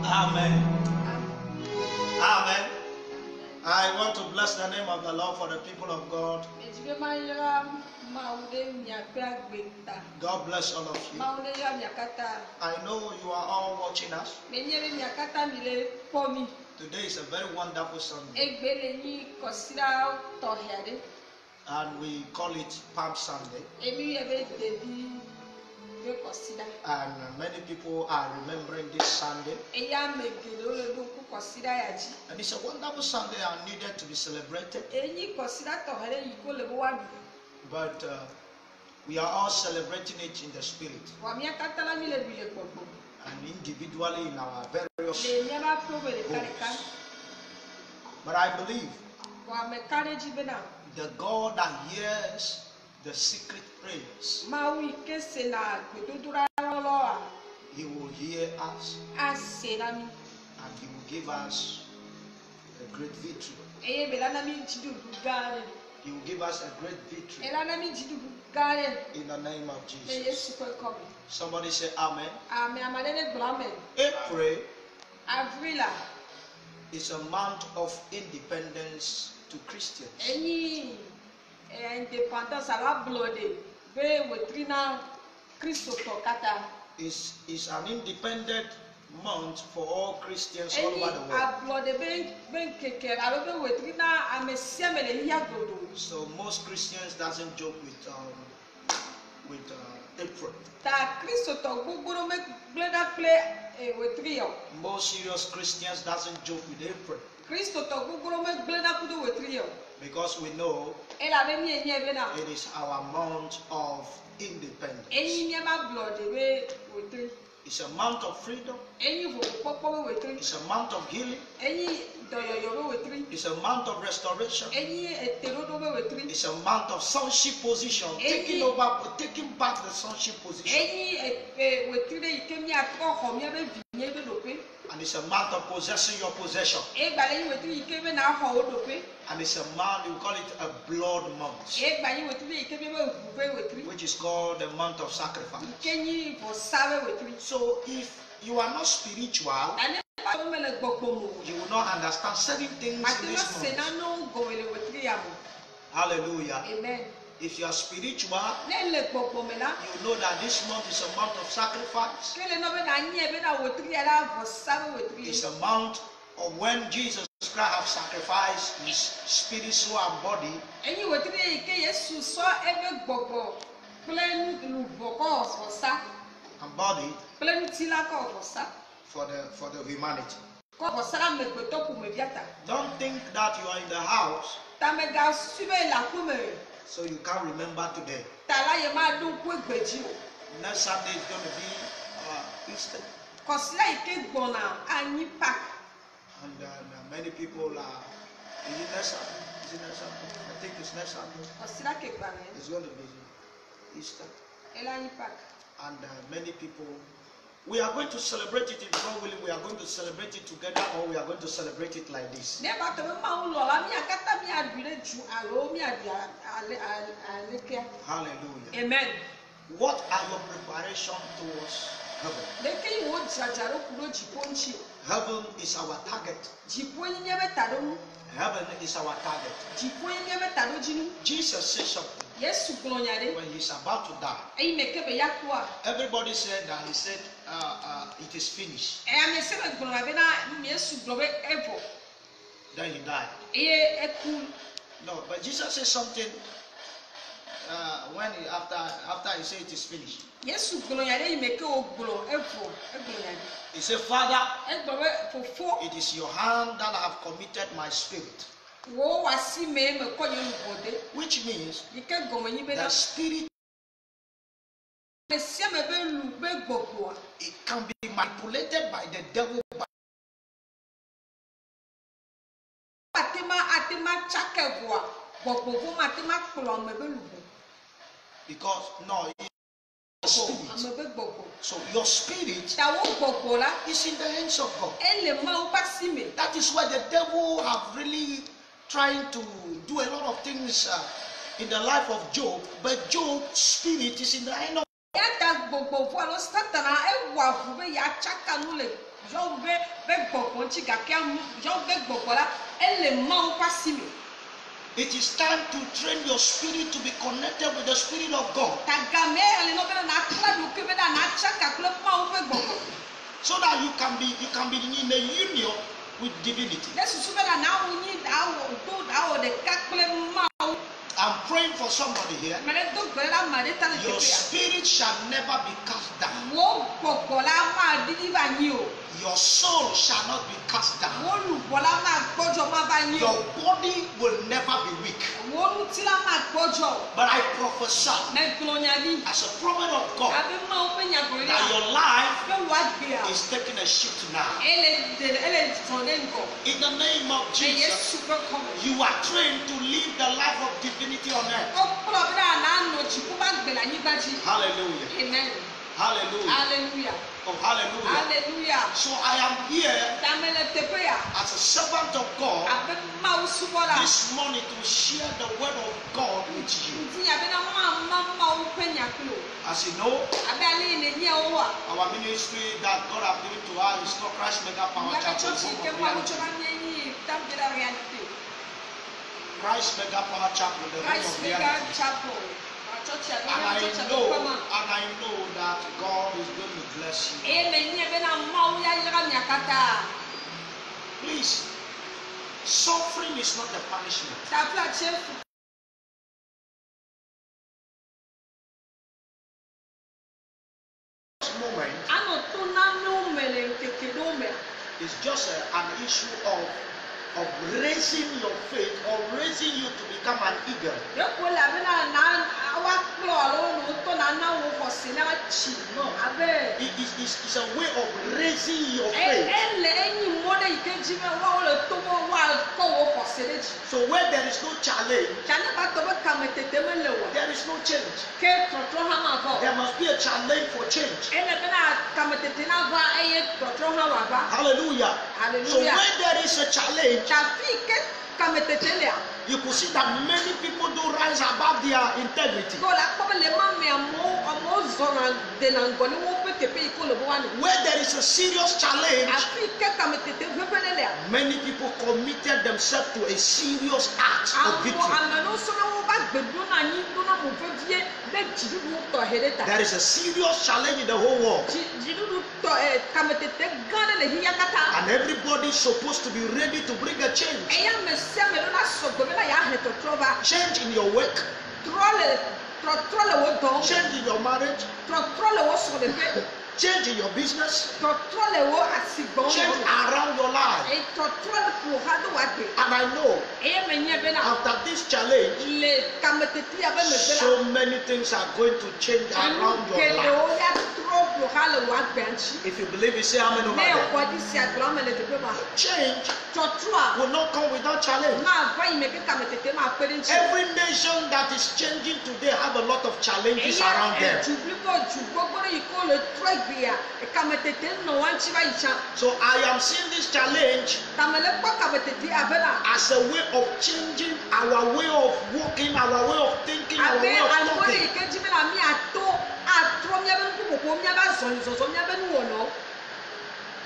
Amen. Amen. I want to bless the name of the Lord for the people of God. God bless all of you. I know you are all watching us. Today is a very wonderful Sunday. And we call it Palm Sunday. And many people are remembering this Sunday. And it's a wonderful Sunday and needed to be celebrated. But we are all celebrating it in the spirit. And individually in our various homes. But I believe the God that hears the secret prayers, He will hear us and He will give us a great victory. He will give us a great victory in the name of Jesus. Somebody say Amen. April is a month of independence to Christians. Is an independent month for all Christians all over the world. So most Christians doesn't joke with April. Most serious Christians doesn't joke with April. Because we know it is our month of independence. It's a month of freedom. It's a month of healing. It's a month of restoration. It's a month of sonship position. Taking back the sonship position. And it's a month of possessing your possession. And it's a month, we call it a blood month, which is called the month of sacrifice. So if you are not spiritual, you will not understand certain things in this month. Hallelujah. Amen. If you are spiritual, you know that this month is a month of sacrifice. It's a month of when Jesus Christ has sacrificed his spirit, soul, and body. And body for the humanity. Don't think that you are in the house so you can't remember today. Next Sunday is going to be Easter. And many people are. Is it next Sunday? Is it next Sunday? I think it's next Sunday. It's going to be Easter. And many people. We are going to celebrate it, if God willing, we are going to celebrate it together, or we are going to celebrate it like this. Hallelujah. Amen. What are your preparations towards heaven? Heaven is our target. Heaven is our target. Jesus said something. When he's about to die, everybody said that he said it is finished. Then he died. No, but Jesus said something when after he said it is finished. He said, Father, it is your hand that I have committed my spirit. Which means the spirit, it can be manipulated by the devil. Because no, spirit. So your spirit is in the hands of God. That is why the devil have really trying to do a lot of things in the life of Job, but Job's spirit is in the hand of God. It is time to train your spirit to be connected with the Spirit of God, so that you can be in a union with divinity. I'm praying for somebody here. Your spirit shall never be cast down. Your soul shall not be cast down. Your body will never be weak. But I prophesy as a prophet of God that your life is taking a shift now. In the name of Jesus, you are trained to live the life of divinity on earth. Hallelujah. Amen. Hallelujah. Hallelujah. Oh, hallelujah. Hallelujah. So I am here as a servant of God this morning to share the word of God with you. As you know, our ministry that God has given to us is called Christ Mega Power Chapel. Christ Mega Power Chapel, the home of reality. And I know that God is going to bless you. Please, suffering is not a punishment. This moment is just an issue of raising your faith or raising you to become an eagle. It's a way of raising your faith. So where there is no challenge, there is no change. There must be a challenge for change. Hallelujah. So when there is a challenge, you could see that many people do rise above their integrity. Where there is a serious challenge, many people committed themselves to a serious act of victory. There is a serious challenge in the whole world, and everybody is supposed to be ready to bring a change. Change in your work, change in your marriage, change in your business, change around your life. And I know after this challenge, so many things are going to change around your life. If you believe it, say amen over there. Change will not come without challenge. Every nation that is changing today have a lot of challenges around them. So I am seeing this challenge as a way of changing our way of walking, our way of thinking, our way of talking.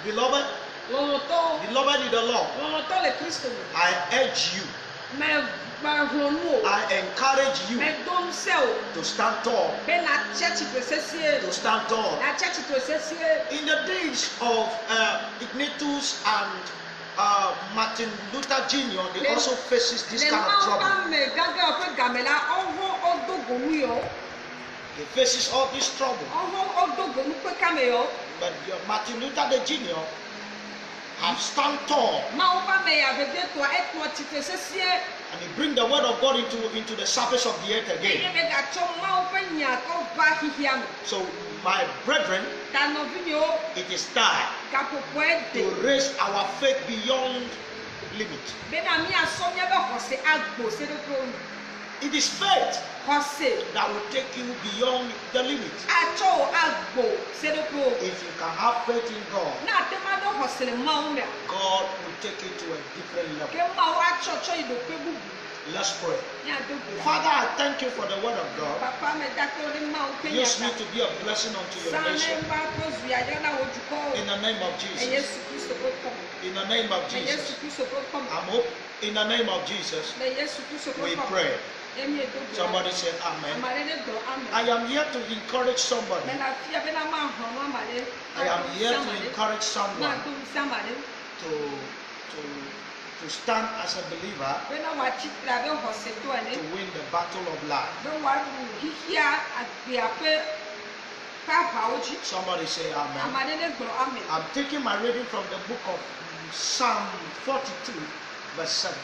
Beloved in the Lord, I urge you, I encourage you to stand tall. To stand tall. In the days of Ignatius and Martin Luther Jr., they also faces this kind of trouble. He faces all this trouble. But Martin Luther Jr. have stand tall. And he bring the word of God into the surface of the earth again. So my brethren, it is time to raise our faith beyond limit. It is faith that will take you beyond the limit. If you can have faith in God, God will take you to a different level. Let's pray. Father, I thank you for the word of God. Use me to be a blessing unto your nation. In the name of Jesus. In the name of Jesus. In the name of Jesus, we pray. Somebody say amen. I am here to encourage somebody. I am here to encourage someone to stand as a believer to win the battle of life. Somebody say amen. I'm taking my reading from the book of Psalm 42 verse 7.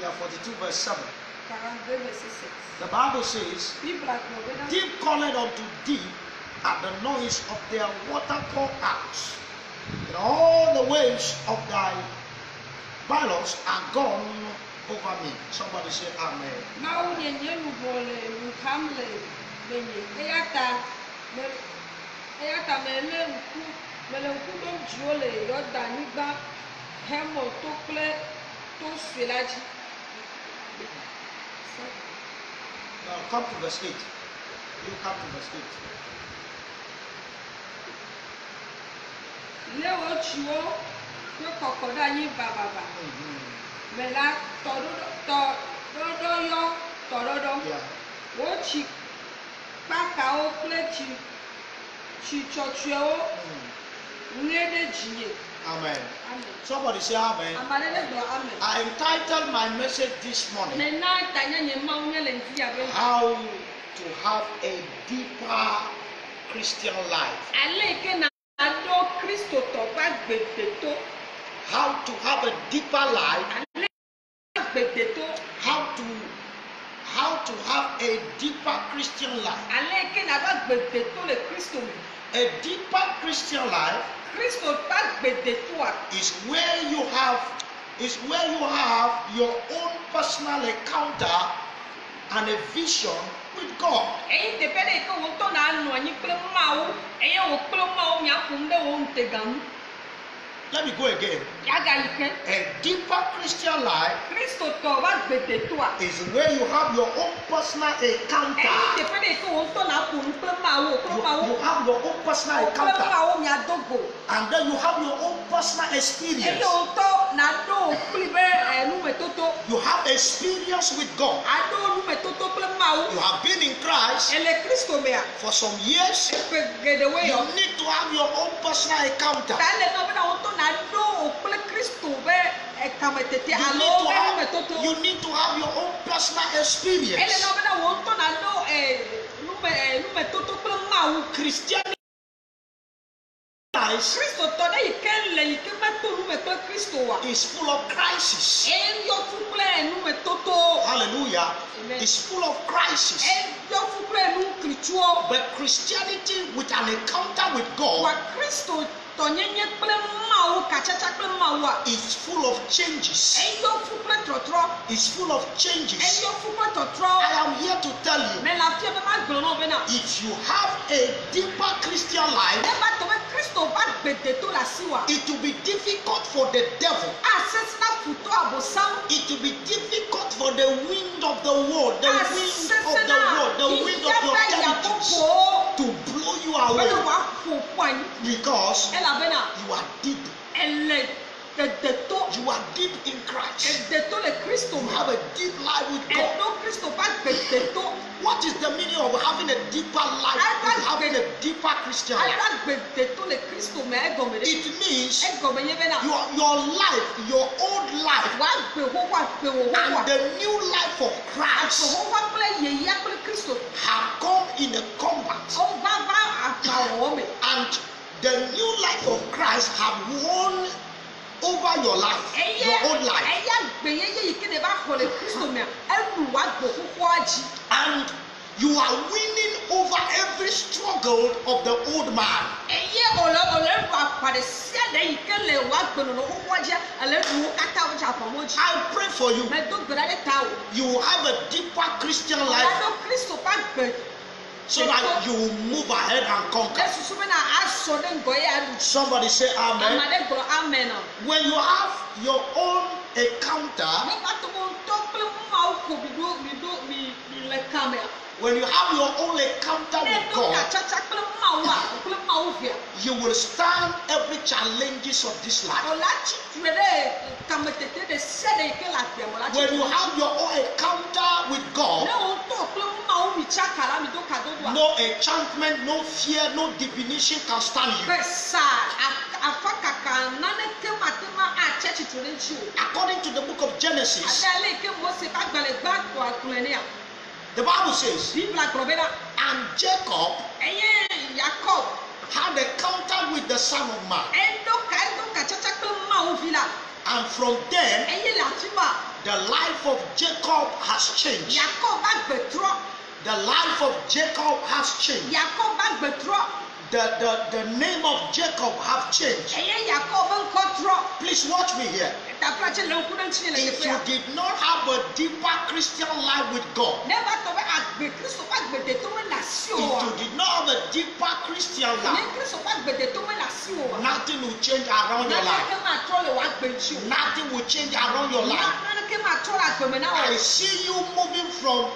Yeah, 42 verse 7. The Bible says, deep calleth unto deep at the noise of their water pour out. And all the waves of thy billows are gone over me. Somebody say amen. Now come to verse 8. You come to verse 8. Amen. Somebody say amen. I entitled my message this morning, how to have a deeper Christian life. How to have a deeper life. How to have a deeper Christian life. A deeper Christian life is where you have your own personal encounter and a vision with God. Let me go again. A deeper Christian life is where you have your own personal encounter. You have your own personal encounter. And then you have your own personal experience. You have experience with God. You have been in Christ for some years. You need to have your own personal encounter. You need to have your own personal experience. Christianity is full of crisis. Hallelujah. It's full of crisis. But Christianity with an encounter with God is full of changes. It's full of changes. I am here to tell you, if you have a deeper Christian life, it will be difficult for the devil. It will be difficult for the wind of the world, the wind of your enemies to blow you away, because you are deep. You are deep in Christ. You have a deep life with God. What is the meaning of having a deeper life, having a deeper Christian life? It means your life, your old life, and the new life of Christ have come in a combat. And the new life of Christ have won over your life, your own life. And you are winning over every struggle of the old man. I pray for you. You will have a deeper Christian life, so that you will move ahead and conquer. Somebody say amen. When you have your own encounter, when you have your own encounter with God, you will stand every challenges of this life. When you have your own encounter with God, no enchantment, no fear, no divination can stand you. According to the book of Genesis, the Bible says, and Jacob had a encounter with the Son of Man. And from then, the life of Jacob has changed. The life of Jacob has changed. The name of Jacob have changed. Please watch me here. If you did not have a deeper Christian life with God, if you did not have a deeper Christian life, nothing will change around your life. Nothing will change around your life. I see you moving from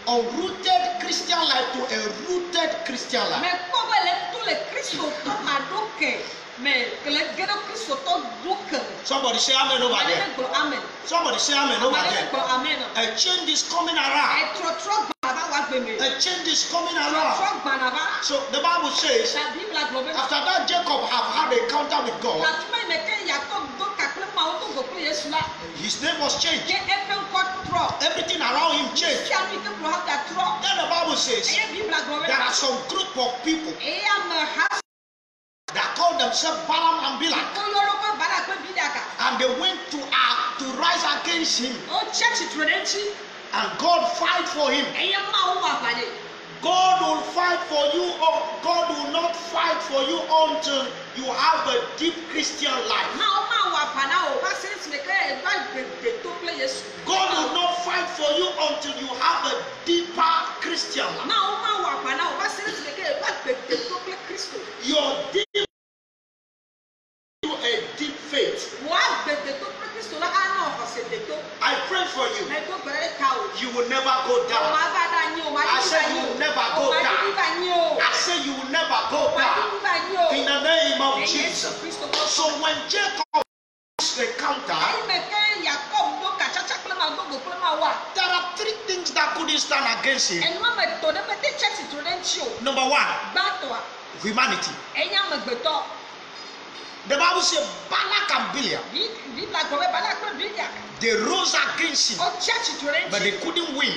unrooted Christian life to a rooted Christian life. Somebody say amen over there. Somebody say amen over there. A change is coming around. A change is coming around. So the Bible says, after that Jacob have had an encounter with God, his name was changed. Everything around him changed. Then the Bible says, there are some group of people that call themselves Balaam and Balak, and they went to rise against him, and God fight for him. God will fight for you, or God will not fight for you until you have a deep Christian life. God will not fight for you until you have a deeper Christian life. Your deep a deep faith. I pray for you. You will never go down. I say you will never go down. I say you will never go down. In the name of Jesus. So when Jacob encounter, there are three things that couldn't stand against him. Number one, humanity. The Bible says Balak and Biliam, they rose against him, but they couldn't win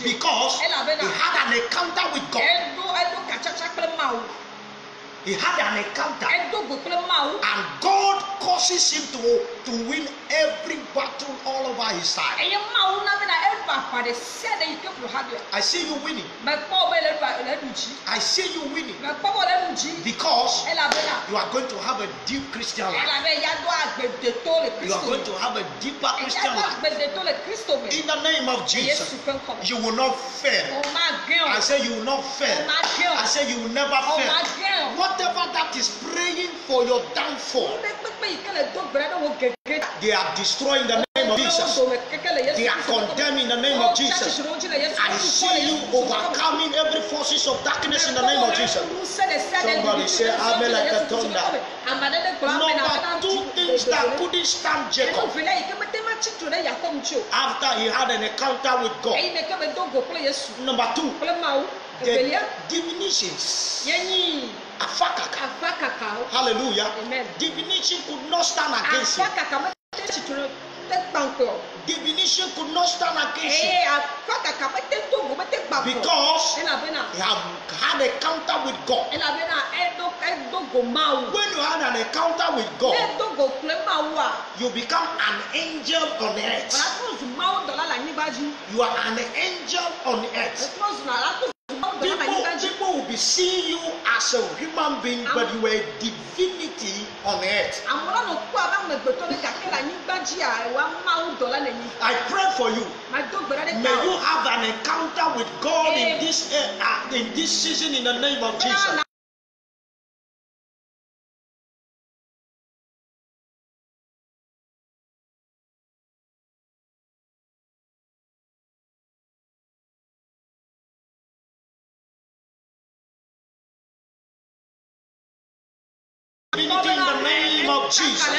because he had an encounter with God. He had an encounter, and God causes him to win every battle all over his side. I see you winning. I see you winning because you are going to have a deep Christian life. You are going to have a deeper Christian life. In the name of Jesus, you will not fail. I say you will not fail. I say you will never fail. Whatever that is praying for your downfall, they are destroying the name of Jesus. They are condemning in the name of Jesus. I see you overcoming every forces of darkness in the name of Jesus. Somebody say amen like a thunder. Number two things that couldn't stand Jacob after he had an encounter with God. Number two, the divinations. Hallelujah. Amen. Divination could not stand against him. Divination could not stand against him because he had an encounter with God. When you had an encounter with God, you become an angel on earth. You are an angel on earth. People will be seeing you as a human being, but you were a divinity on earth. I pray for you. May you have an encounter with God in this season in the name of Jesus. In the name of Jesus,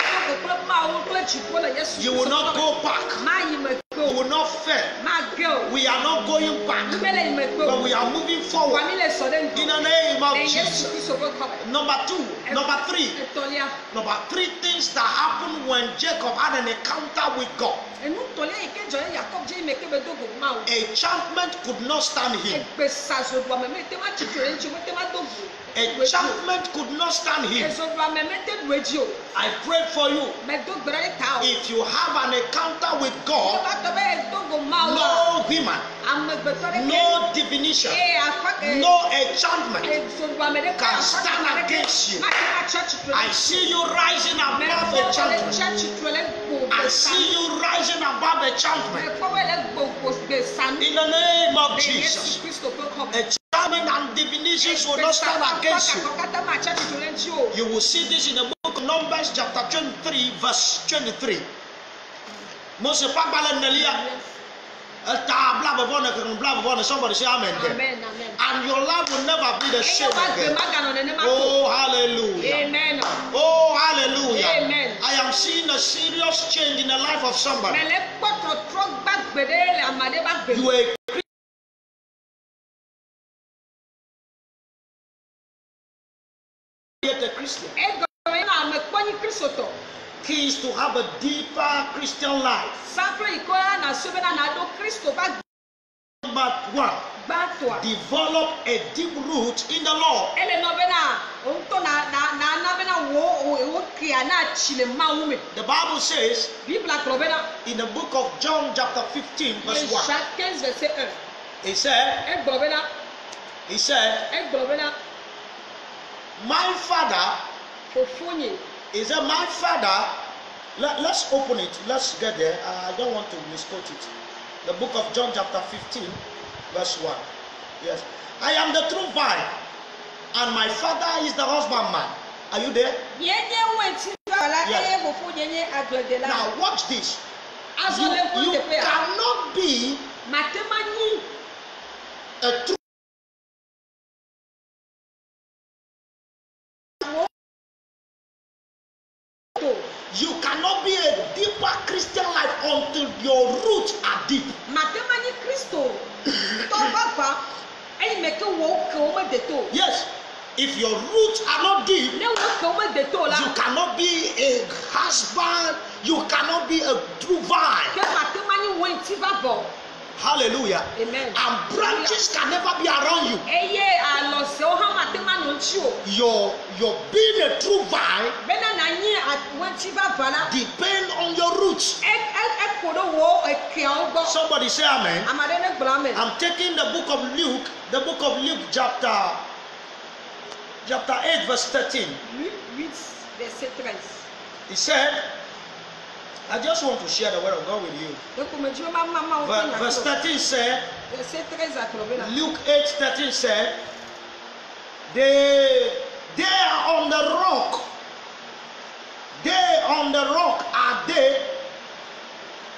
you will not go back. You will not fail. We are not going back, but we are moving forward. In the name of Jesus. Number three things that happened when Jacob had an encounter with God. Enchantment could not stand him. Enchantment could not stand him. I pray for you. If you have an encounter with God, no human, no divination, no enchantment can stand against you. I see you rising above enchantment. I see you rising above enchantment. In the name of Jesus. Enchantment and divinations will not stand against you. You will see this in the book of Numbers chapter 23 verse 23. Somebody say amen. Amen, amen. And your life will never be the same again. Oh, hallelujah. Amen. Oh, hallelujah. Amen. I am seeing a serious change in the life of somebody. You are a Christian. Key is to have a deeper Christian life. But one, develop a deep root in the Lord. The Bible says in the book of John chapter 15 verse 1, he said, my father, he said, my father, let's open it, let's get there. I don't want to misquote it. The book of John chapter 15 verse 1. Yes. I am the true vine, and my father is the husbandman. Are you there? Yes. Now watch this. You cannot be a true you cannot be a deeper Christian life until your roots are deep. Yes. If your roots are not deep, you cannot be a husband, you cannot be a true vine. Hallelujah. Amen. And branches can never be around you. Your being a true vine depends on your roots. Somebody say amen. I'm taking the book of Luke chapter 8 verse 13. He said, I just want to share the word of God with you. Verse 13 said, Luke 8:13 said, they are on the rock. They on the rock are they.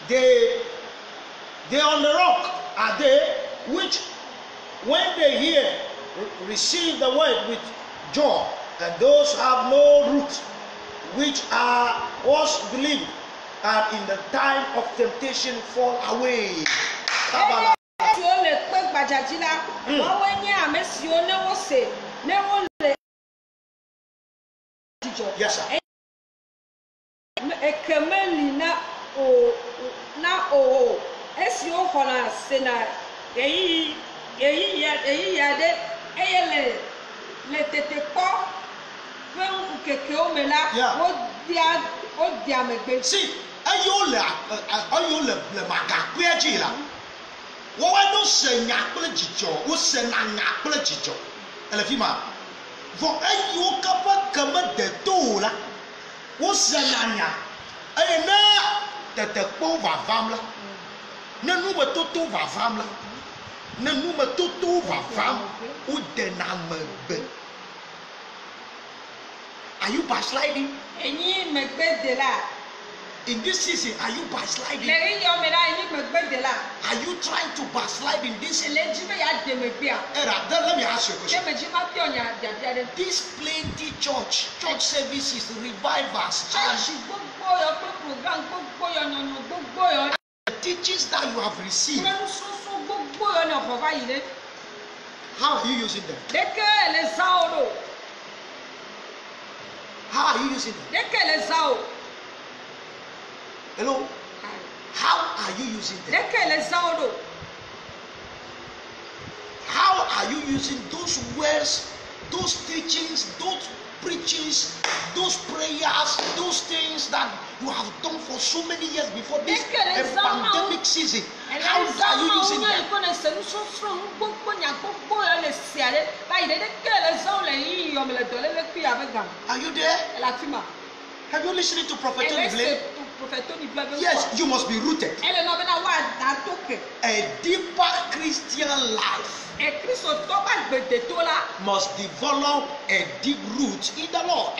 They on the rock are they which when they hear receive the word with joy, and those have no root, which are was believed, and in the time of temptation fall away. Yes, sir. See, Vont ayou capable comme de tout là. Ou sananya. Et na te pauvre femme là. Ne nous me toto va femme là. Ne nous me toto va femme ou de nambe. Are you backsliding? In this season, are you backsliding? Are you trying to backslide in this? Let me ask you a question. This plenty church services, revivals, the teachings that you have received, how are you using them? How are you using them? Hello? How are you using them? How are you using those words, those teachings, those preachings, those prayers, those things that you have done for so many years before this pandemic season? How are you using them? Are you there? Have you listened to Prophet Tony Blair? Yes, you must be rooted. A deeper Christian life must develop a deep root in the Lord.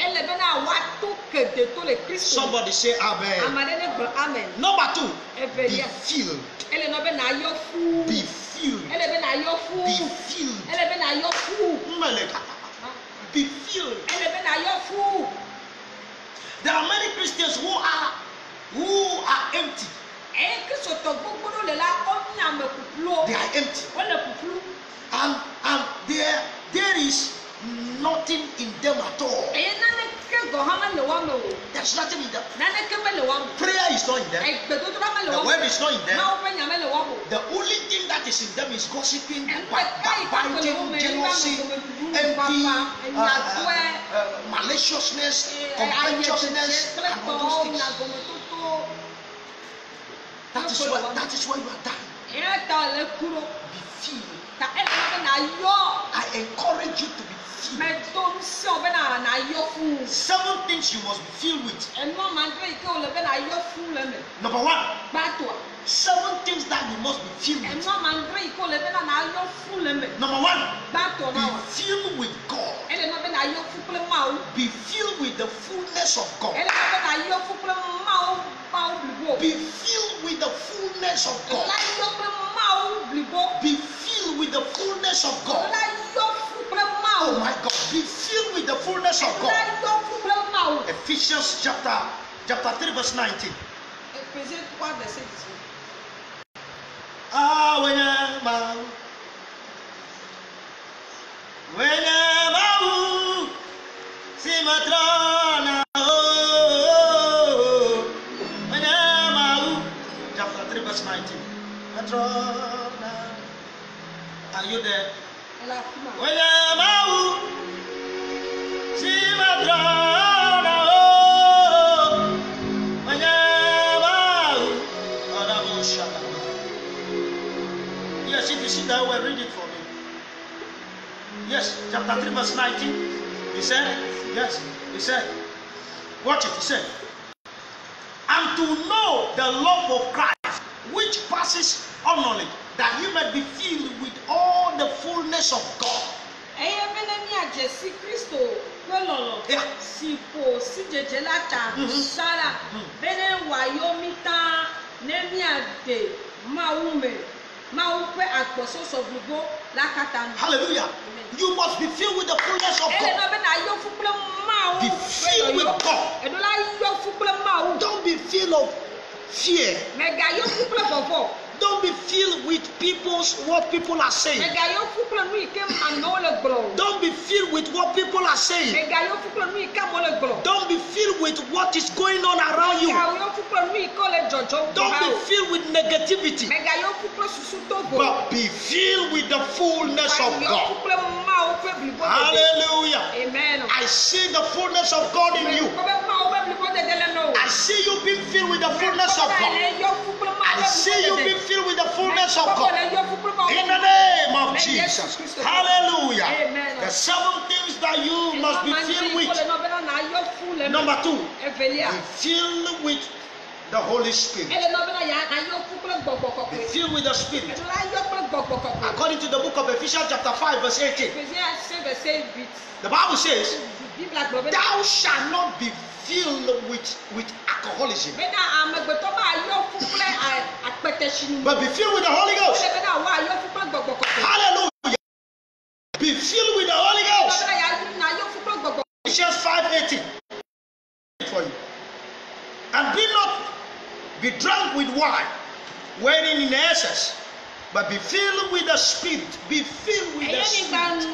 Somebody say amen. Number 2, be filled. Be filled. Be filled. Be filled. There are many Christians who are empty. They are empty. And there is nothing in them at all. There's nothing in them. Prayer is not in them. The word is not in them. The only thing that is in them is gossiping, backbiting, jealousy, envy, maliciousness, covetousness, and all those things. That is why you are dying. Be filled. I encourage you to be filled. 7 things you must be filled with. Number 1. 7 things that you must be filled with. Number 1. Be filled with God. Be filled with the fullness of God. Be filled with the fullness of God. Be filled with the fullness of God. Oh my God. Be filled with the fullness of God. Ephesians chapter 3 verse 19. Chapter 3 verse 19. Are you there? Yes, if you see that word, read it for me. Yes, chapter 3 verse 19. He said, yes, he said, watch it, he said, and to know the love of Christ, which passes all knowledge, that you might be filled with all the fullness of God. Hallelujah. You must be filled with the fullness of God. Be filled with God. Don't be filled of fear. Don't be filled with what people are saying. Don't be filled with what people are saying. Don't be filled with what is going on around you. Don't be filled with negativity. But be filled with the fullness of God. Hallelujah. Amen. I see the fullness of God in you. I see you being filled with the fullness of God. I see you being filled with the fullness of God. In the name of Jesus. Hallelujah. The 7 things that you must be filled with. Number 2, be filled with the Holy Spirit. Be filled with the Spirit. According to the book of Ephesians chapter 5 verse 18. The Bible says, thou shalt not be filled with alcoholism, but be filled with the Holy Ghost. Hallelujah. Be filled with the Holy Ghost. Ephesians 5:18 for you. And be drunk with wine, wherein in excess, but be filled with the Spirit. Be filled with the Spirit.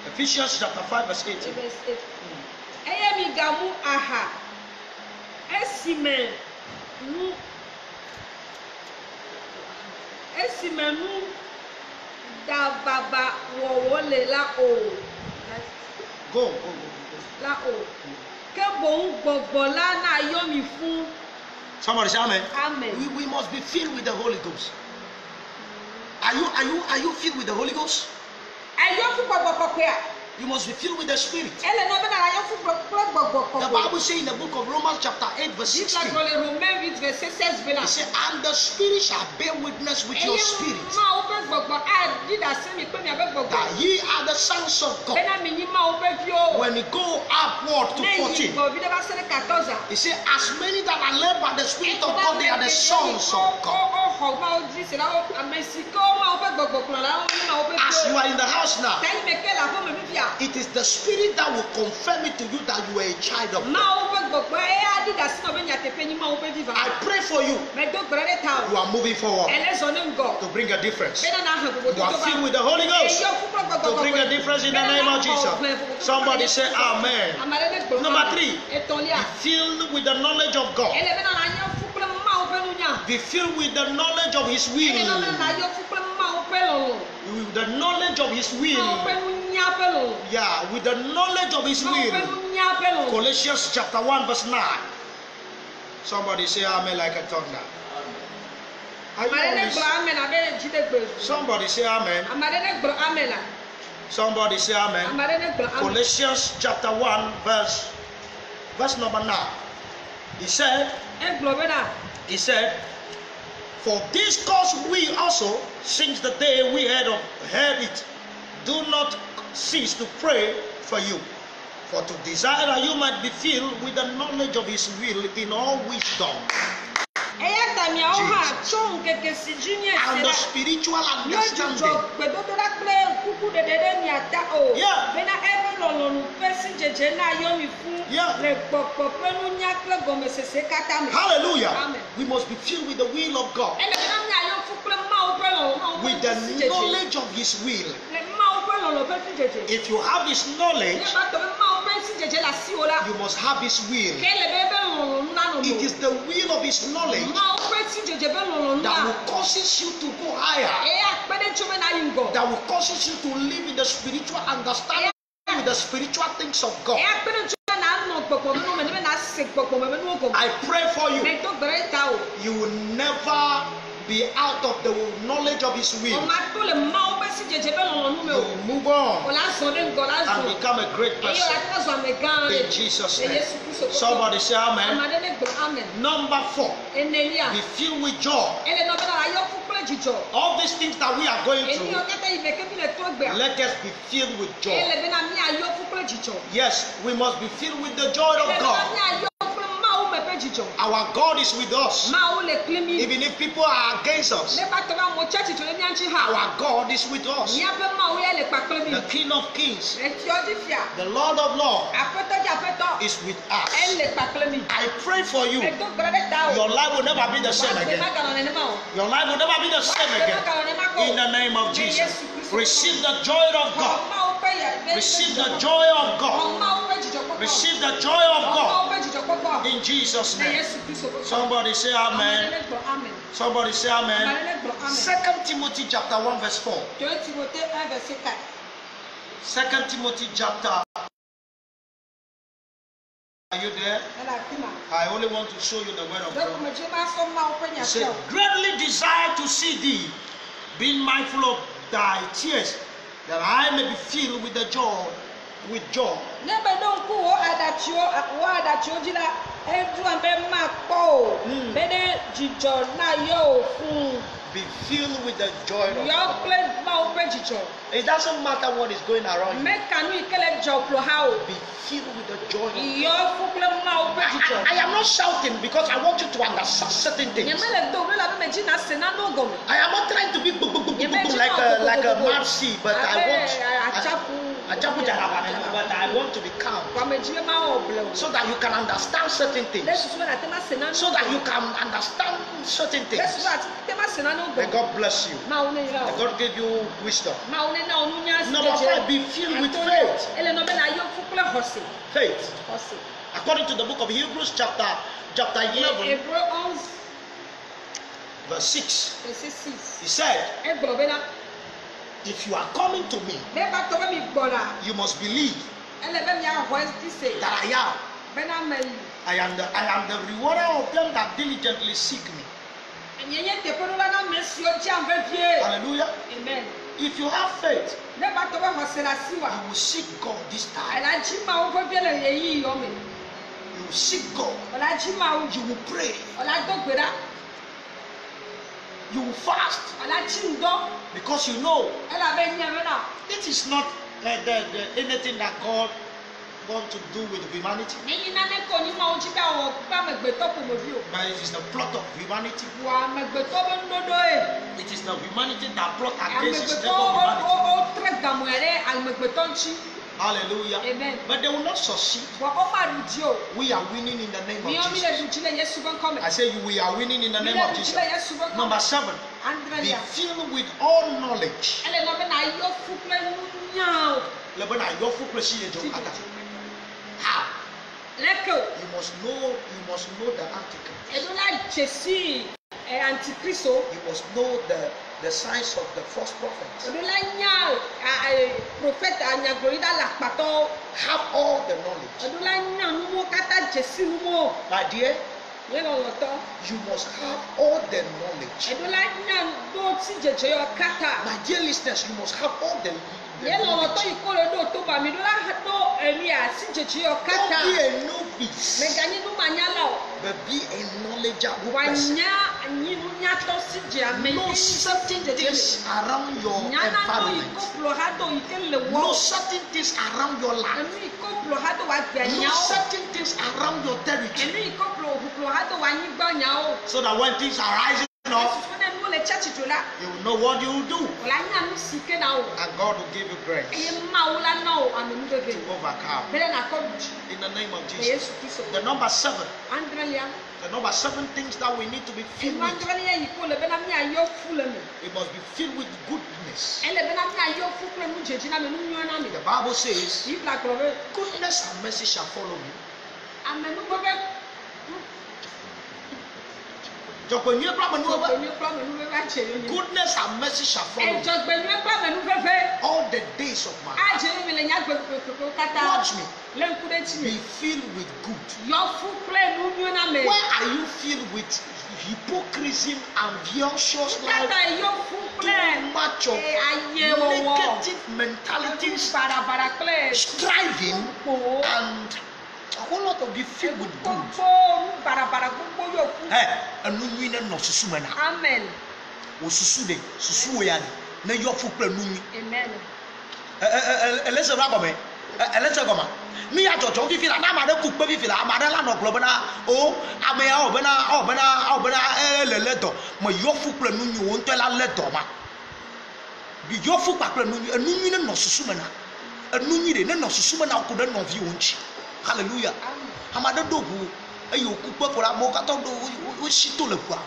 Ephesians chapter 5 verse 18. Go. Somebody say amen. Amen. We must be filled with the Holy Ghost. Are you filled with the Holy Ghost? You must be filled with the Spirit. The Bible says in the book of Romans chapter 8 verse 16. It says, and the Spirit shall bear witness with your spirit that ye are the sons of God. When you go upward to 14, it says, as many that are led by the Spirit of God, they are the sons of God. As you are in the house now, it is the Spirit that will confirm it to you that you are a child of God. I pray for you. You are moving forward to bring a difference. You are filled with the Holy Ghost to bring a difference in the name of Jesus. Somebody say amen. Number 3, be filled with the knowledge of God. Be filled with the knowledge of His will. With the knowledge of His will. Yeah, with the knowledge of His will. Colossians chapter 1 verse 9. Somebody say amen like a thunder. Somebody say amen. Somebody say amen. Colossians chapter 1 verse number 9. He said, for this cause we also, since the day we heard it, do not cease to pray for you, for to desire that you might be filled with the knowledge of His will in all wisdom. Jesus. And the spiritual understanding. Hallelujah. Amen. We must be filled with the will of God. With the knowledge of His will. If you have His knowledge, you must have His will. It is the will of His knowledge that will cause you to go higher. That will cause you to live in the spiritual understanding with the spiritual things of God. I pray for you. You will never be out of the knowledge of His will. You will move on and become a great person in Jesus' name. Somebody say amen. Number 4, be filled with joy. All these things that we are going through, let us be filled with joy. Yes, we must be filled with the joy of God. Our God is with us. Even if people are against us, our God is with us. The King of Kings, the Lord of Lords is with us. I pray for you. Your life will never be the same again. Your life will never be the same again. In the name of Jesus. Receive the joy of God. Receive the joy of God. Receive the joy of God. In Jesus' name. Somebody say amen. Somebody say amen. 2 Timothy chapter 1 verse 4. 2 Timothy chapter. Are you there? I only want to show you the word of God. It said, greatly desire to see thee, being mindful of thy tears, that I may be filled with the joy. With joy. Be filled with the joy of God. It doesn't matter what is going around you. Be filled with the joy of God. I am not shouting because I want you to understand certain things. I am not trying to be like a mad sea, but I want to be calm. So that you can understand certain things. So that you can understand certain things. May God bless you. May God give you wisdom. Number 5, be filled with faith. Faith. According to the book of Hebrews chapter 11 verse 6. He said, if you are coming to me, you must believe that I am the rewarder of them that diligently seek me. Hallelujah. Amen. If you have faith, you will seek God this time. You will seek God. You will pray. You will fast. Because you know it is not anything that God wants to do with humanity. But it is the plot of humanity. It is the humanity that plot against his humanity. Hallelujah. Amen. But they will not succeed. We are winning in the name of Jesus. I say we are winning in the name of Jesus. Number 7. Be filled with all knowledge. How? You must know the article. You must know the signs of the false prophets. Have all the knowledge. My dear, you must have all the knowledge. My dear listeners, you must have all the knowledge. Don't be a novice, but be a knowledgeable person. Know certain things around your environment. Know certain things around your life. Know certain things around your territory. So that when things are rising up, you will know what you will do. And God will give you grace to overcome. In the name of Jesus. The number 7. The number 7 things that we need to be filled with. It must be filled with goodness. The Bible says, goodness and mercy shall follow me. Goodness and mercy shall follow me all the days of my life. Watch me. Be filled with good. Where are you filled with hypocrisy and vicious life? Too much of negative mentalities, striving, and a whole lot of be filled with good. Amen. Me ya jojo fi fila na ma de ku pe fi fila ma de la no glo bana o ame ya o bana le do mo yo fu ple nu nyu won to la le do ma bi yo fu pa ple nu nyu ne no susu mana enu nyi de ne no susu mana ko de no vi won chi. Hallelujah. Amade do bu ayo ku pe ko la mo ka to do o shi to le kwa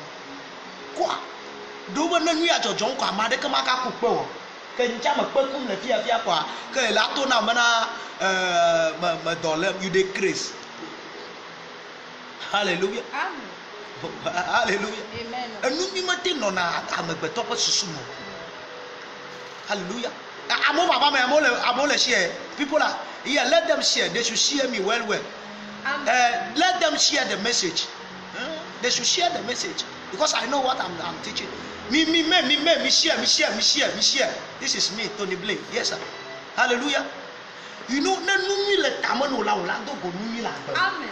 do ba na nyu ya jojo ko amade ka ma ka ku pe wo ke ncha ma pe kum le fia kwa ke la to na mana me dolem you decrease Hallelujah. Amen. Hallelujah. Amen. And no mimate no na amegbeto pe susumo. Hallelujah. I'm all share. People are here. Let them share. They should share me well. Let them share the message. They should share the message because I know what I'm teaching. Me share. This is me, Tony Blake. Yes, sir. Hallelujah. You know, Amen.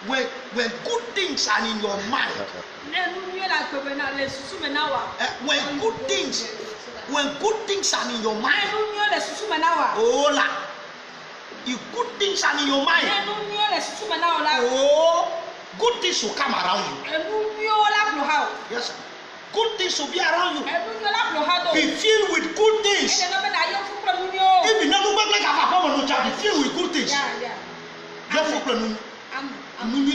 When good things are in your mind, when good things are in your mind, oh la, if good things are in your mind, oh, good things will come around you. Yes, sir. Good things will be around you. Be filled with good things. If you never make a performance, be filled with good things. Amen.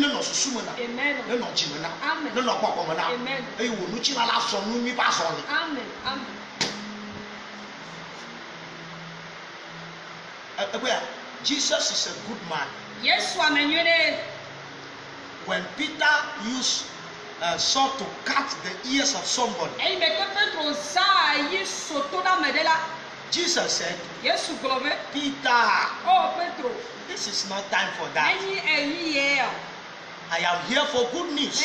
Jesus is a good man. Yes, when Peter used sword to cut the ears of somebody, Jesus said, Peter, this is not time for that. I am here for good news.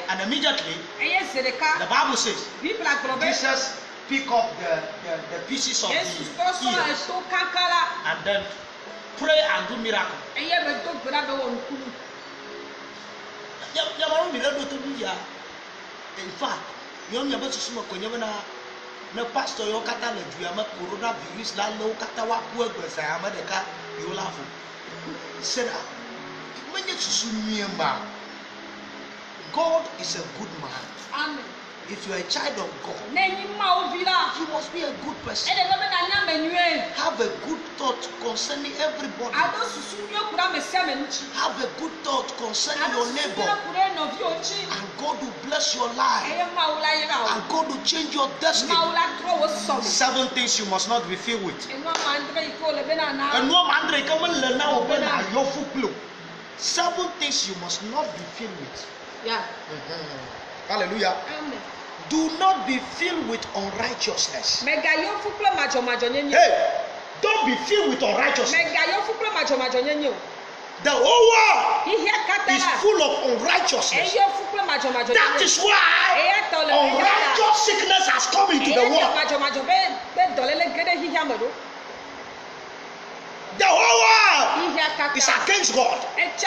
And immediately, the Bible says, Jesus picked up the pieces of the ears and then pray and do miracle. In fact, the pastor yo kata le du ama coronavirus la lo kata wa ku egbesa ama de ka yo la fo said many susu miemba. God is a good man. Amen. If you are a child of God, you must be a good person. Have a good thought concerning everybody. Have a good thought concerning your neighbor. And God will bless your life. And God will change your destiny. 7 things you must not be filled with. 7 things you must not be filled with. Yeah. Hallelujah. Amen. Do not be filled with unrighteousness. Hey, don't be filled with unrighteousness. The whole world is full of unrighteousness. That is why unrighteous sickness has come into the world. The whole world is against God. It's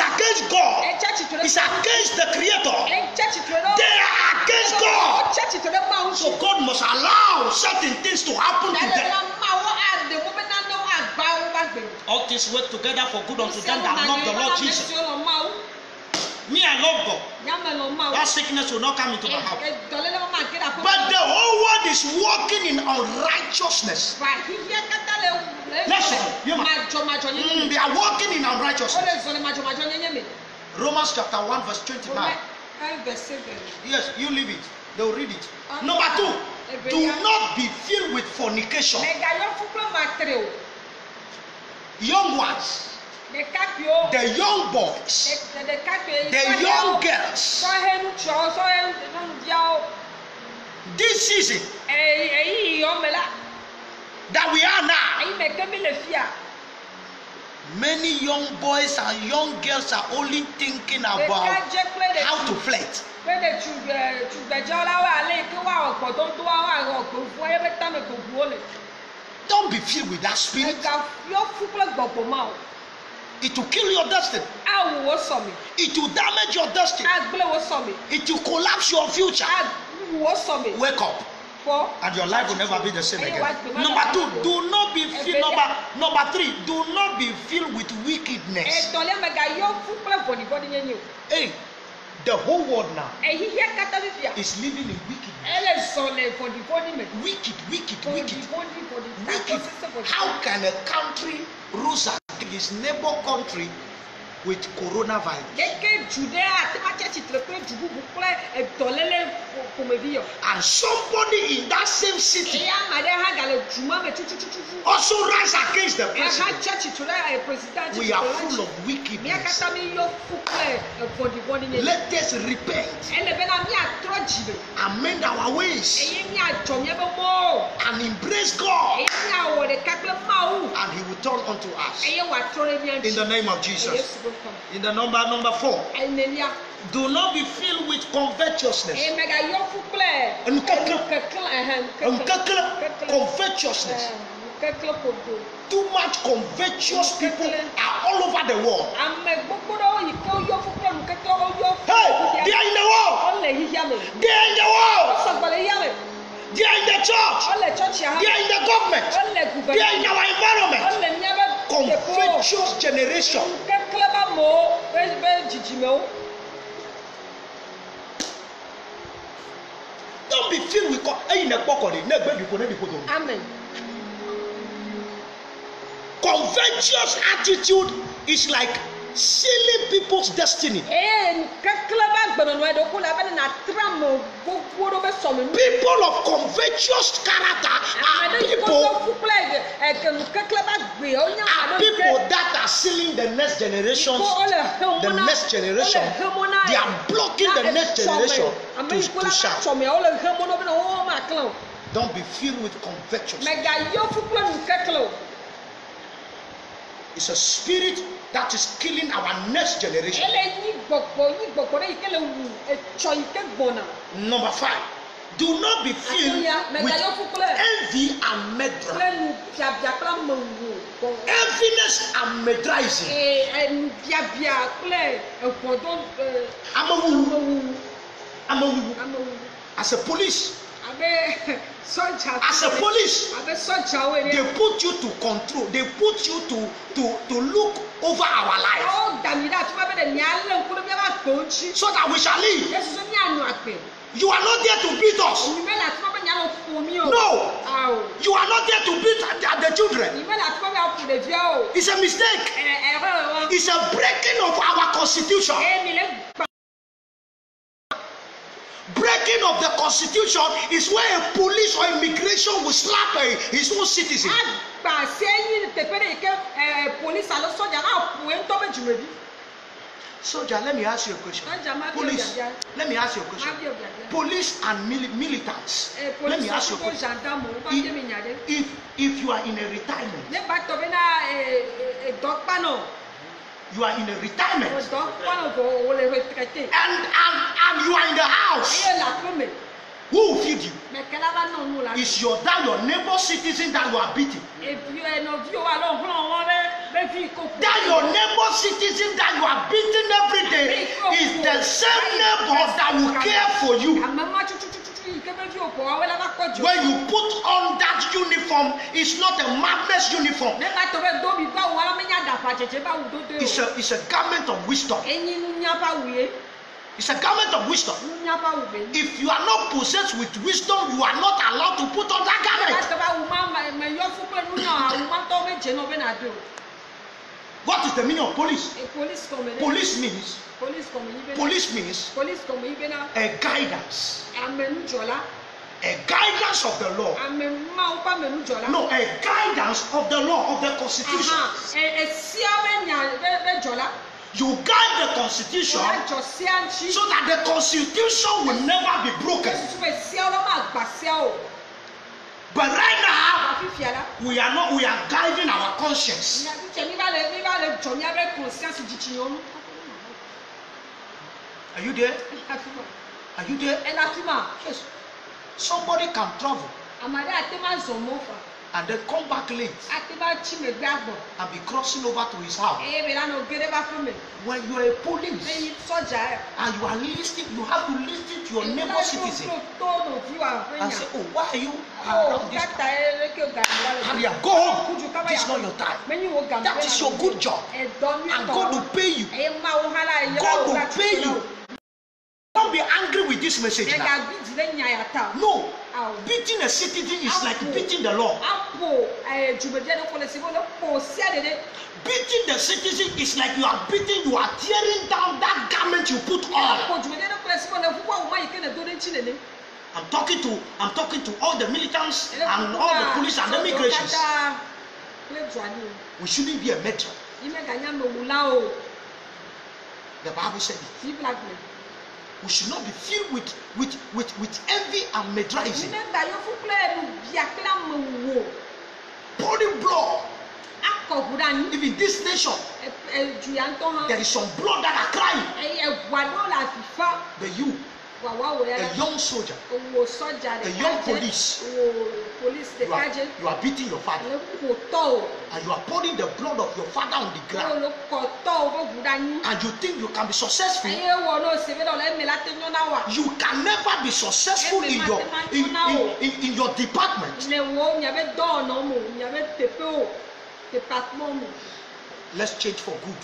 against God. It's against the Creator. They are against God. So God must allow certain things to happen to them. All things work together for good unto them that love the Lord Jesus. Me, I love God. That sickness will not come into my house. But the whole world is walking in unrighteousness. Listen, they are walking in unrighteousness. Romans chapter 1 verse 29. Yes, you leave it. They'll read it. Number 2, do not be filled with fornication. Young ones, the young boys, the young girls. This season that we are now, many young boys and young girls are only thinking about how to flirt. Don't be filled with that spirit. It will kill your destiny. It will damage your destiny. It will collapse your future. Wake up. And your life will never be the same again. Number 2, do not be filled. Number 3, do not be filled with wickedness. Hey, the whole world now is living in wickedness. Wicked. How can a country rule his neighbor country with coronavirus. And somebody in that same city also rise against the president. We are full of wickedness. Let us repent and mend our ways and embrace God, and He will turn unto us in the name of Jesus. In the number 4, do not be filled with covetousness. Covetousness. Too much covetous people are all over the world. Hey, they are in the world. They are in the world. They are in the church. They are in the government. They are in our environment. Covetous generation. Don't be filled with Amen. Covetous attitude is like sealing people's destiny. People of covetous character are people that are sealing the next generation. The next generation, they are blocking the next generation to shine. Don't be filled with covetousness. It's a spirit that is killing our next generation. Number 5, do not be filled with envy and medra. Enviness and medraism. As a police, they put you to control. They put you to look over our life, so that we shall live. You are not there to beat us. No, you are not there to beat the children. It's a mistake. It's a breaking of our constitution. Breaking of the constitution is where a police or immigration will slap his own citizen. Soldier, let me ask you a question. Police, let me ask you a question. Police and militants, let me ask you a question. If you are in a retirement, you are in a retirement, and you are in the house, who will feed you? Is your neighbor citizen that you are beating? That your neighbor citizen that you are beating every day is the same neighbor that will care for you. When you put on that uniform, it's not a madness uniform. It's a garment of wisdom. It's a garment of wisdom. If you are not possessed with wisdom, you are not allowed to put on that garment. What is the meaning of police? Police means a guidance. A guidance of the law. No, a guidance of the law, of the constitution. You guide the constitution so that the constitution will never be broken. But right now, we are guiding our conscience. Are you there? Are you there? Yes. Somebody can travel and then come back late and be crossing over to his house. When you are a police and you are listening, you have to listen to your neighbor citizen and say, oh, why are you around this time? Hurry up, go home. This is not your time. That is your good job. And God will pay you. God will pay you. Don't be angry with this message now. No. Beating a citizen is like beating the law. Beating the citizen is like you are tearing down that garment you put on. I'm talking to all the militants and all the police and the immigrations. We shouldn't be a metro. The Bible said it. We should not be filled with envy and medrizing. Pouring blood. Even this nation, there is some blood that are crying. But you, a young soldier, a young police, you are beating your father, and you are pouring the blood of your father on the ground, and you think you can be successful. You can never be successful in your department. Let's change for good.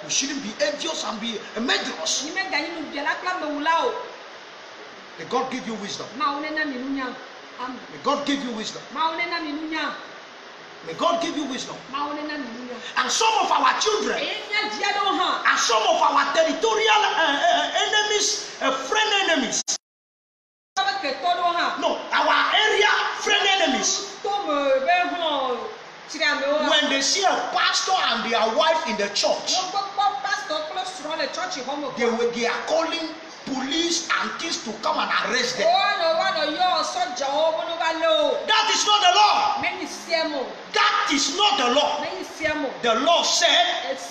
We shouldn't be envious and be murderous. May God give you wisdom. May God give you wisdom. May God give you wisdom. And some of our children, and some of our territorial enemies, friend enemies. No, our area friend enemies. When they see a pastor and their wife in the church, they are calling police and things to come and arrest them. That is not the law. That is not the law. The law said 5.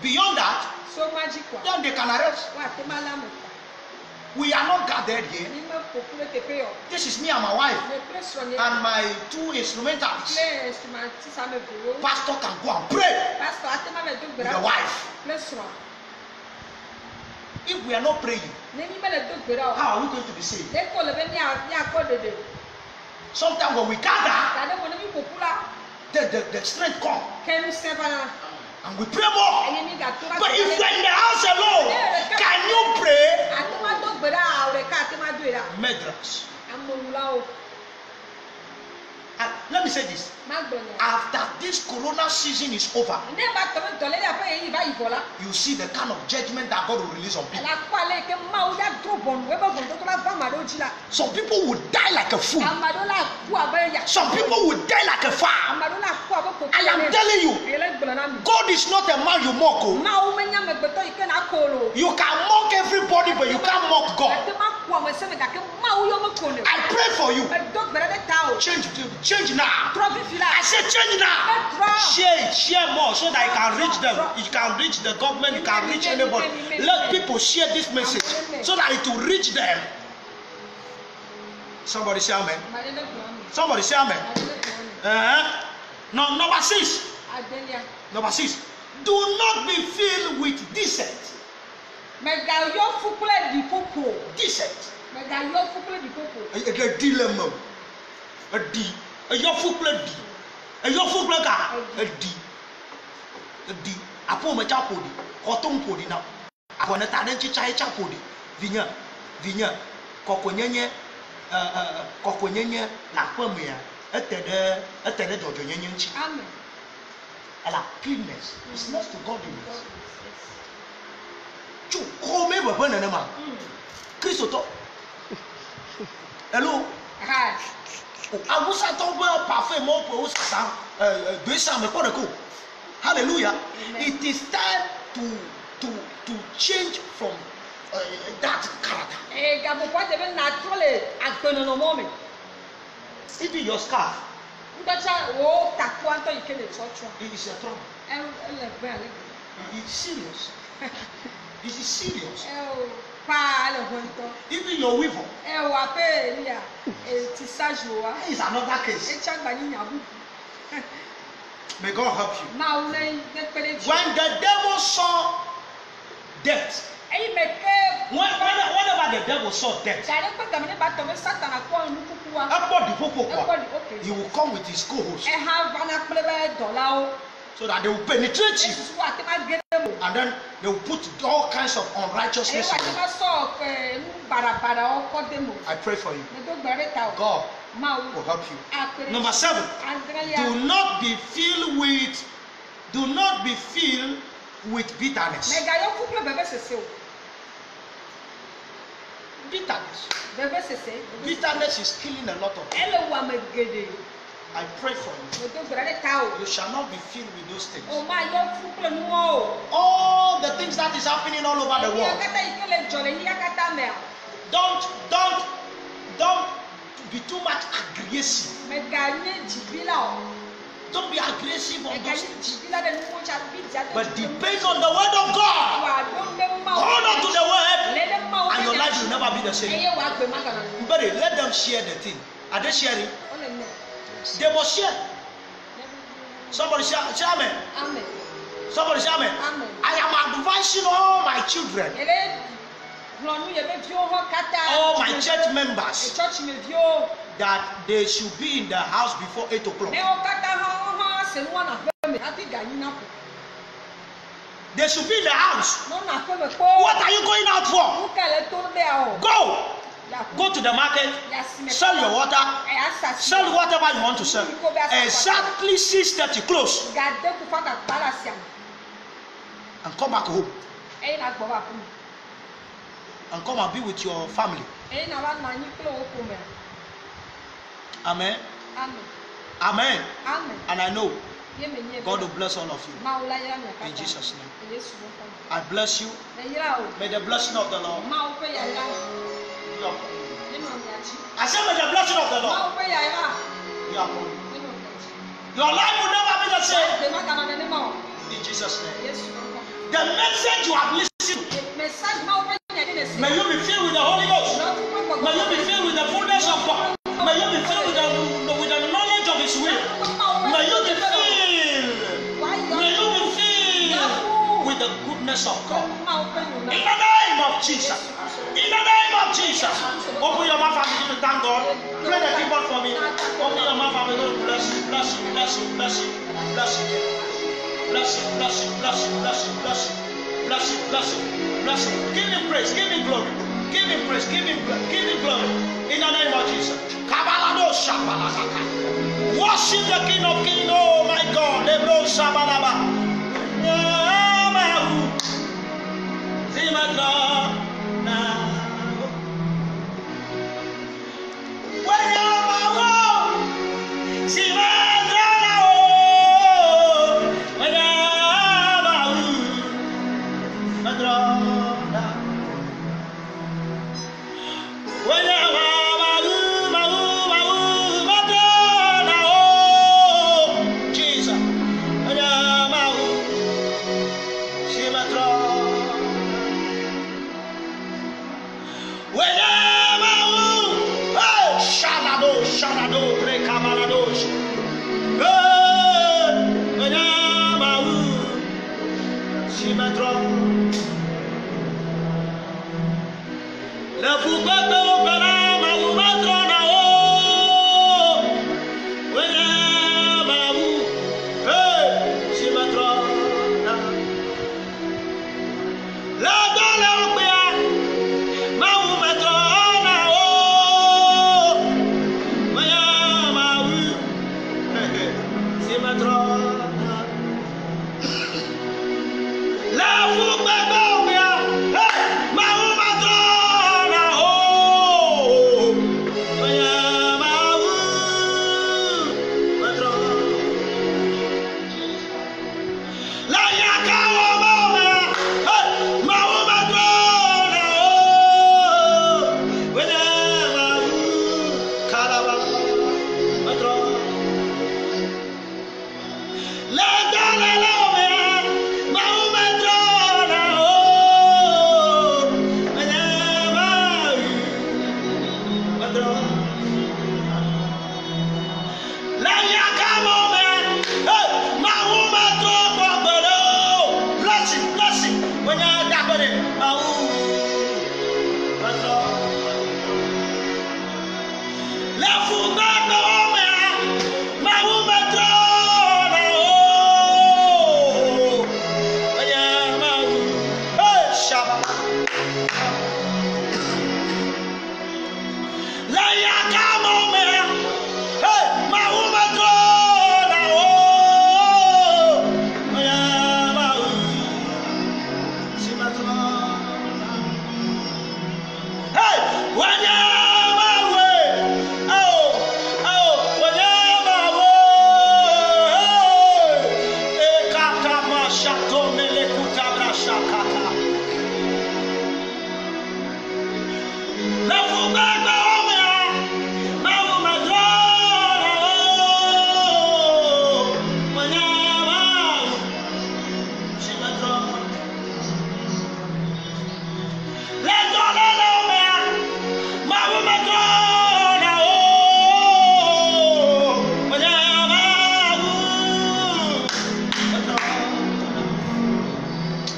Beyond that, then they can arrest. We are not gathered here. This is me and my wife and my 2 instrumentalists. Pastor can go and pray with the wife. If we are not praying, how are we going to be saved? Sometimes when we gather, the strength comes. And we pray more. But if you're in the house alone, can you pray? Madras. Let me say this. After this corona season is over, you see the kind of judgment that God will release on people. Some people will die like a fool. Some people will die like a fowl. I am telling you, God is not a man you mock. You can mock everybody, but you can't mock God. I pray for you. Change now. I said change now. Share more so that you can reach them. You can reach the government. You can reach anybody. Let people share this message so that it will reach them. Somebody say amen. Somebody say amen. Now number 6. Number 6. Do not be filled with dissent. Dissent. A dilemma. A D. A yofukle D. A yofukle ga. A D. A D. Apo me chapodi. Koton podi na. Apo na taden chicha chapodi. Vinya. Kokonyenye. Kokonyenye na kwame ya. Etede dojo nyenye nchi. Amen. Ala cleanness is next to godliness. Chu kome baba na ma. Kristo to. Hello. Hi. Awusa to bo parfait mo po usa 200 me ko de ko. Hallelujah. It is time to change from that character. Even your scarf. It is a trouble. It is serious. It is serious. Even your weevil is another case. May God help you. When the devil saw death, whenever the devil saw death, he will come with his co-host so that they will penetrate you And then they will put all kinds of unrighteousness in you. I pray for you. God will help you. Number 7. Do not be filled with bitterness. Bitterness is killing a lot of people. I pray for you. You shall not be filled with those things. All the things that is happening all over the world. Don't be too much aggressive. Don't be aggressive on those things. But depend on the word of God. Hold on to the word, and your life will never be the same. But let them share the thing. Are they sharing? They must share. Somebody say amen. Somebody say amen. I am advising all my children, all my church members, that they should be in the house before 8 o'clock. They should be in the house. What are you going out for? Go to the market, sell your water, sell whatever you want to sell. Exactly 6:30 close. And come back home. And come and be with your family. Amen. Amen. And I know God will bless all of you. In Jesus' name. I bless you. May the blessing of the Lord. I said, may the blessing of the Lord. Your life will never be the same. In Jesus' name. The message you have listened to. May you be filled with the Holy Ghost. May you be filled with the fullness of God. May you be filled with the knowledge of His will. May you be filled. May you be filled with the goodness of God. In the name of Jesus. In the name of Jesus. Open your mouth and begin to thank God. Play the keyboard for me. Open your mouth and begin to bless you. Bless you. Bless you. Bless you. Bless you. Bless you. Bless you. Bless you. Bless you. Bless you. Bless you. Bless you. Bless you. Give Him praise. Give Him glory. Give Him praise. Give Him glory. In the name of Jesus. Worship the King of Kings. Oh my God. Lebro Shabalaba. Shato melekuta brashakata. Lefu bebe omea. Mawu madora. Manyama. Shimadora. Letole omea. Mawu madora. Manyama.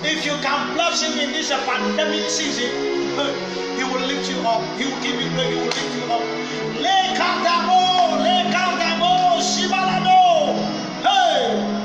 If you can bless him in this pandemic season, he will lift you up. He will give you glory. He will lift you up. Lekadamo, Shibalado. Hey,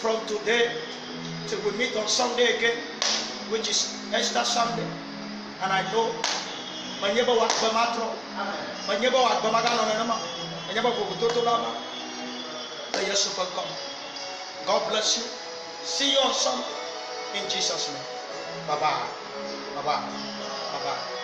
from today till we meet on Sunday again, which is Easter Sunday. And I know my neighbor was Bamatro, my neighbor was Bamagano, my neighbor was Totolama. Let your super come. God bless you. See you on Sunday in Jesus' name. Bye bye. Bye bye. Bye bye.